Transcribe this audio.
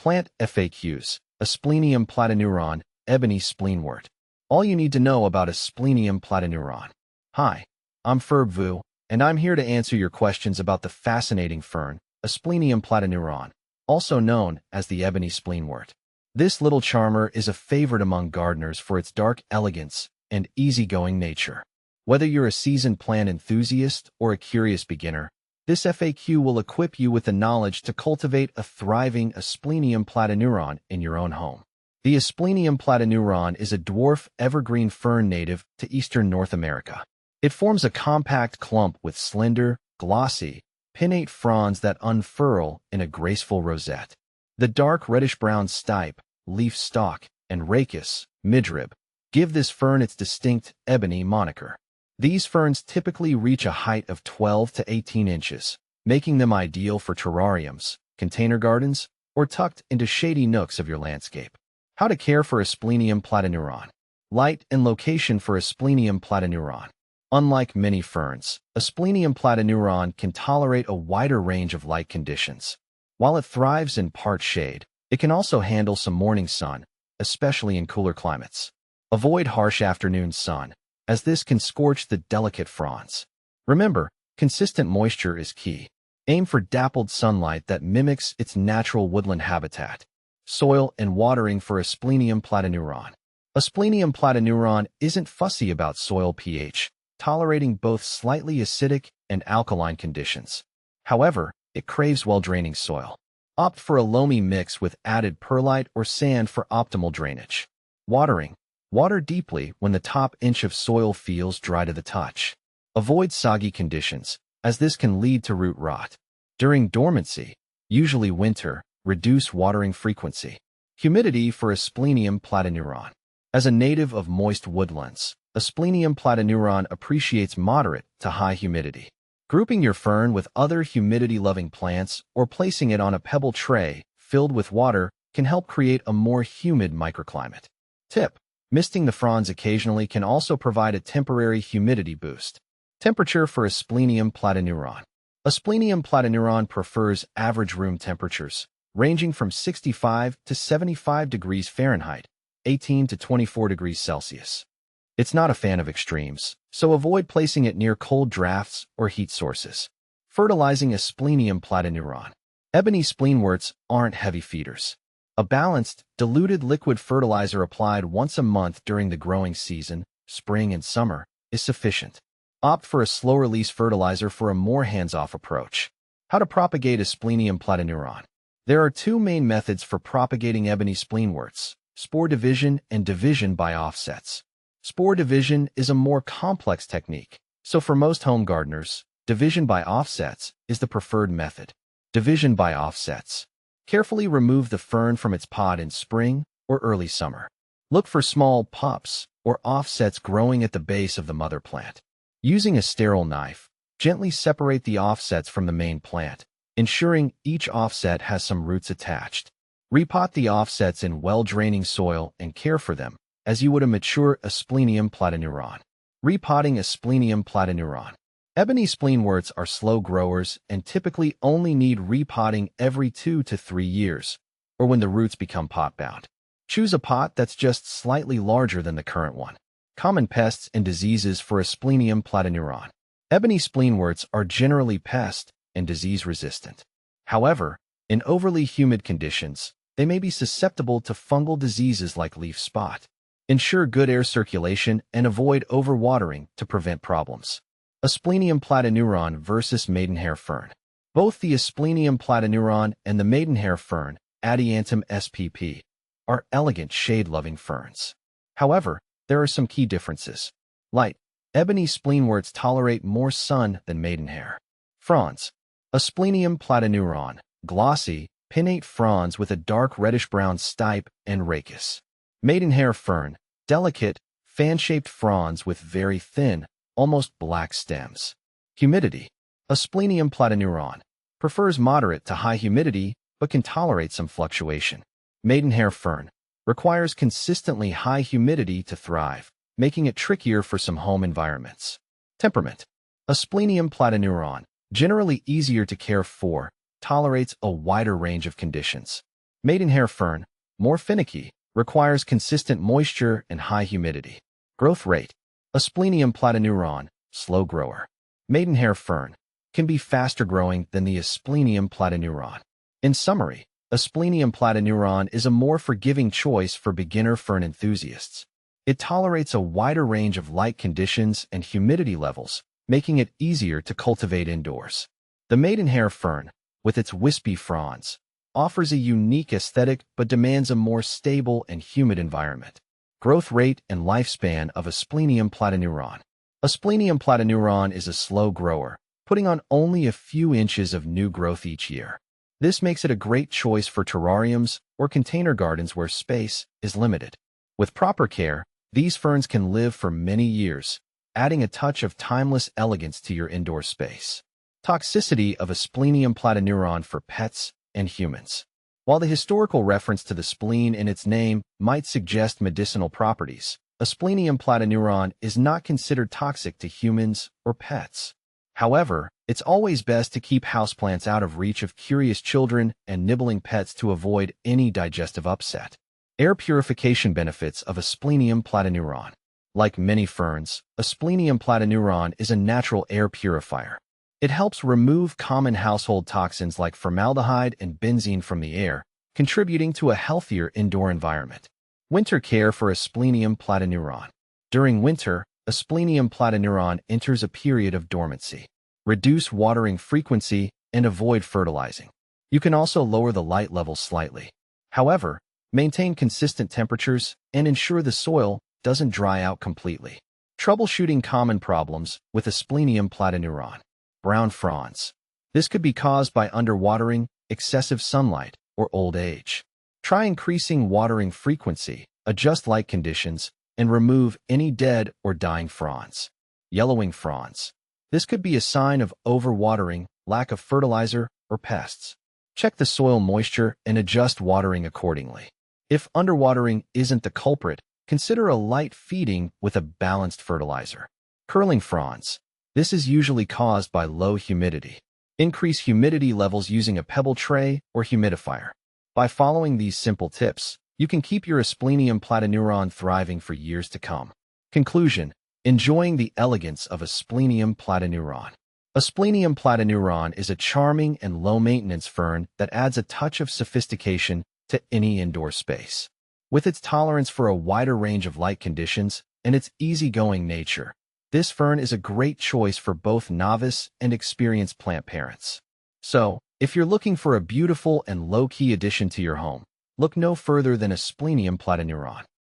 Plant FAQs. Asplenium Platyneuron, Ebony Spleenwort. All you need to know about Asplenium Platyneuron. Hi, I'm Ferb, and I'm here to answer your questions about the fascinating fern, Asplenium Platyneuron, also known as the Ebony Spleenwort. This little charmer is a favorite among gardeners for its dark elegance and easygoing nature. Whether you're a seasoned plant enthusiast or a curious beginner, this FAQ will equip you with the knowledge to cultivate a thriving Asplenium Platyneuron in your own home. The Asplenium Platyneuron is a dwarf evergreen fern native to eastern North America. It forms a compact clump with slender, glossy, pinnate fronds that unfurl in a graceful rosette. The dark reddish-brown stipe, leaf stalk, and rachis, midrib, give this fern its distinct ebony moniker. These ferns typically reach a height of 12 to 18 inches, making them ideal for terrariums, container gardens, or tucked into shady nooks of your landscape. How to care for Asplenium Platyneuron. Light and location for Asplenium Platyneuron. Unlike many ferns, Asplenium Platyneuron can tolerate a wider range of light conditions. While it thrives in part shade, it can also handle some morning sun, especially in cooler climates. Avoid harsh afternoon sun, as this can scorch the delicate fronds. Remember, consistent moisture is key. Aim for dappled sunlight that mimics its natural woodland habitat. Soil and watering for Asplenium Platyneuron. Asplenium Platyneuron isn't fussy about soil pH, tolerating both slightly acidic and alkaline conditions. However, it craves well-draining soil. Opt for a loamy mix with added perlite or sand for optimal drainage. Watering. Water deeply when the top inch of soil feels dry to the touch. Avoid soggy conditions, as this can lead to root rot. During dormancy, usually winter, reduce watering frequency. Humidity for Asplenium Platyneuron. As a native of moist woodlands, Asplenium Platyneuron appreciates moderate to high humidity. Grouping your fern with other humidity-loving plants or placing it on a pebble tray filled with water can help create a more humid microclimate. Tip: misting the fronds occasionally can also provide a temporary humidity boost. Temperature for Asplenium Platyneuron. Asplenium Platyneuron prefers average room temperatures, ranging from 65 to 75 degrees Fahrenheit, 18 to 24 degrees Celsius. It's not a fan of extremes, so avoid placing it near cold drafts or heat sources. Fertilizing Asplenium Platyneuron. Ebony spleenworts aren't heavy feeders. A balanced, diluted liquid fertilizer applied once a month during the growing season, spring and summer, is sufficient. Opt for a slow-release fertilizer for a more hands-off approach. How to propagate Asplenium Platyneuron. There are two main methods for propagating ebony spleenworts: spore division and division by offsets. Spore division is a more complex technique, so for most home gardeners, division by offsets is the preferred method. Division by offsets. Carefully remove the fern from its pod in spring or early summer. Look for small pups or offsets growing at the base of the mother plant. Using a sterile knife, gently separate the offsets from the main plant, ensuring each offset has some roots attached. Repot the offsets in well-draining soil and care for them as you would a mature Asplenium Platyneuron. Repotting Asplenium Platyneuron. Ebony spleenworts are slow growers and typically only need repotting every 2 to 3 years, or when the roots become pot-bound. Choose a pot that's just slightly larger than the current one. Common pests and diseases for Asplenium Platyneuron. Ebony spleenworts are generally pest and disease-resistant. However, in overly humid conditions, they may be susceptible to fungal diseases like leaf spot. Ensure good air circulation and avoid overwatering to prevent problems. Asplenium Platyneuron versus maidenhair fern. Both the Asplenium Platyneuron and the maidenhair fern, Adiantum spp, are elegant shade-loving ferns. However, there are some key differences. Light. Ebony spleenworts tolerate more sun than maidenhair. Fronds. Asplenium Platyneuron, glossy, pinnate fronds with a dark reddish-brown stipe and rachis. Maidenhair fern, delicate, fan-shaped fronds with very thin, almost black stems. Humidity. Asplenium Platyneuron prefers moderate to high humidity but can tolerate some fluctuation. Maidenhair fern requires consistently high humidity to thrive, making it trickier for some home environments. Temperament. Asplenium Platyneuron, generally easier to care for, tolerates a wider range of conditions. Maidenhair fern, more finicky, requires consistent moisture and high humidity. Growth rate. Asplenium platyneuron, slow grower. Maidenhair fern can be faster growing than the Asplenium platyneuron. In summary, Asplenium platyneuron is a more forgiving choice for beginner fern enthusiasts. It tolerates a wider range of light conditions and humidity levels, making it easier to cultivate indoors. The maidenhair fern, with its wispy fronds, offers a unique aesthetic but demands a more stable and humid environment. Growth rate and lifespan of Asplenium platyneuron. Asplenium platyneuron is a slow grower, putting on only a few inches of new growth each year. This makes it a great choice for terrariums or container gardens where space is limited. With proper care, these ferns can live for many years, adding a touch of timeless elegance to your indoor space. Toxicity of Asplenium platyneuron for pets and humans. While the historical reference to the spleen in its name might suggest medicinal properties, Asplenium platyneuron is not considered toxic to humans or pets. However, it's always best to keep houseplants out of reach of curious children and nibbling pets to avoid any digestive upset. Air purification benefits of Asplenium platyneuron. Like many ferns, Asplenium platyneuron is a natural air purifier. It helps remove common household toxins like formaldehyde and benzene from the air, contributing to a healthier indoor environment. Winter care for Asplenium platyneuron. During winter, Asplenium platyneuron enters a period of dormancy. Reduce watering frequency and avoid fertilizing. You can also lower the light levels slightly. However, maintain consistent temperatures and ensure the soil doesn't dry out completely. Troubleshooting common problems with Asplenium platyneuron. Brown fronds. This could be caused by underwatering, excessive sunlight, or old age. Try increasing watering frequency, adjust light conditions, and remove any dead or dying fronds. Yellowing fronds. This could be a sign of overwatering, lack of fertilizer, or pests. Check the soil moisture and adjust watering accordingly. If underwatering isn't the culprit, consider a light feeding with a balanced fertilizer. Curling fronds. This is usually caused by low humidity. Increase humidity levels using a pebble tray or humidifier. By following these simple tips, you can keep your Asplenium platyneuron thriving for years to come. Conclusion. Enjoying the elegance of Asplenium platyneuron. Asplenium platyneuron is a charming and low-maintenance fern that adds a touch of sophistication to any indoor space. With its tolerance for a wider range of light conditions and its easygoing nature, this fern is a great choice for both novice and experienced plant parents. So, if you're looking for a beautiful and low-key addition to your home, look no further than Asplenium platyneuron.